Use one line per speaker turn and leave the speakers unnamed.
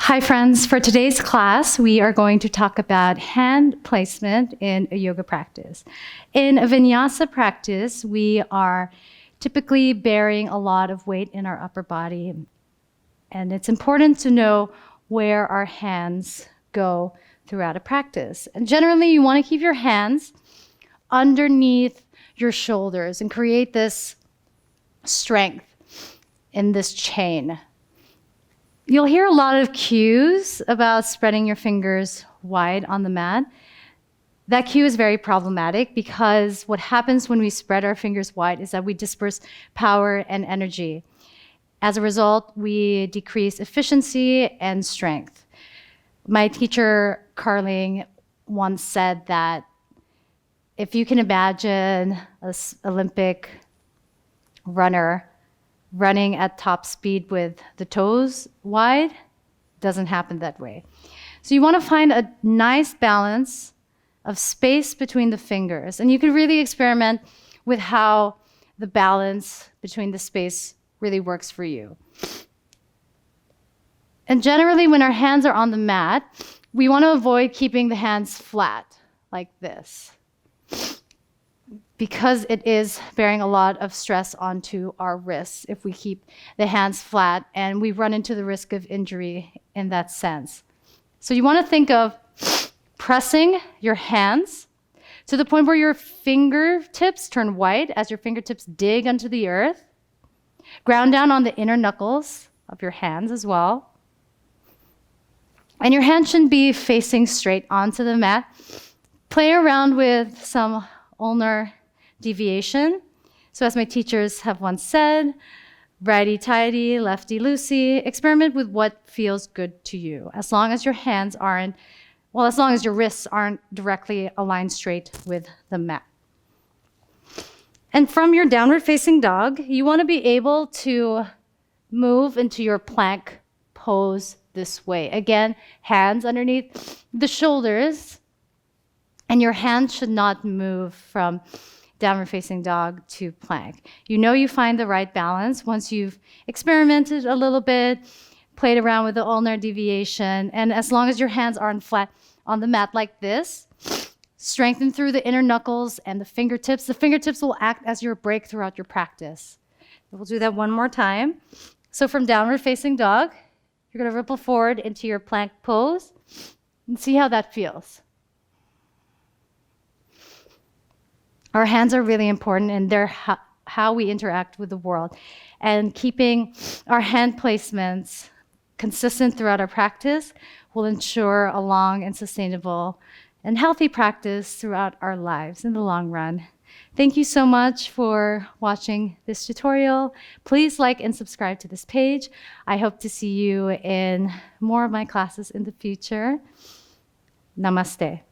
Hi friends, for today's class, we are going to talk about hand placement in a yoga practice. In a vinyasa practice, we are typically bearing a lot of weight in our upper body. And it's important to know where our hands go throughout a practice. And generally, you want to keep your hands underneath your shoulders and create this strength in this chain. You'll hear a lot of cues about spreading your fingers wide on the mat. That cue is very problematic because what happens when we spread our fingers wide is that we disperse power and energy. As a result, we decrease efficiency and strength. My teacher, Carling, once said that if you can imagine an Olympic runner running at top speed with the toes wide, doesn't happen that way. So you want to find a nice balance of space between the fingers. And you can really experiment with how the balance between the space really works for you. And generally, when our hands are on the mat, we want to avoid keeping the hands flat like this, because it is bearing a lot of stress onto our wrists if we keep the hands flat, and we run into the risk of injury in that sense. So you want to think of pressing your hands to the point where your fingertips turn white as your fingertips dig into the earth. Ground down on the inner knuckles of your hands as well. And your hands shouldn't be facing straight onto the mat. Play around with some ulnar deviation. So as my teachers have once said, righty-tighty, lefty-loosey, experiment with what feels good to you, as long as your hands aren't, well, as long as your wrists aren't directly aligned straight with the mat. And from your downward facing dog, you want to be able to move into your plank pose this way. Again, hands underneath the shoulders, and your hands should not move from downward facing dog to plank. You know you find the right balance once you've experimented a little bit, played around with the ulnar deviation, and as long as your hands aren't flat on the mat like this, strengthen through the inner knuckles and the fingertips. The fingertips will act as your brake throughout your practice. We'll do that one more time. So from downward facing dog, you're going to ripple forward into your plank pose and see how that feels. Our hands are really important, and they're how we interact with the world. And keeping our hand placements consistent throughout our practice will ensure a long and sustainable and healthy practice throughout our lives in the long run. Thank you so much for watching this tutorial. Please like and subscribe to this page. I hope to see you in more of my classes in the future. Namaste.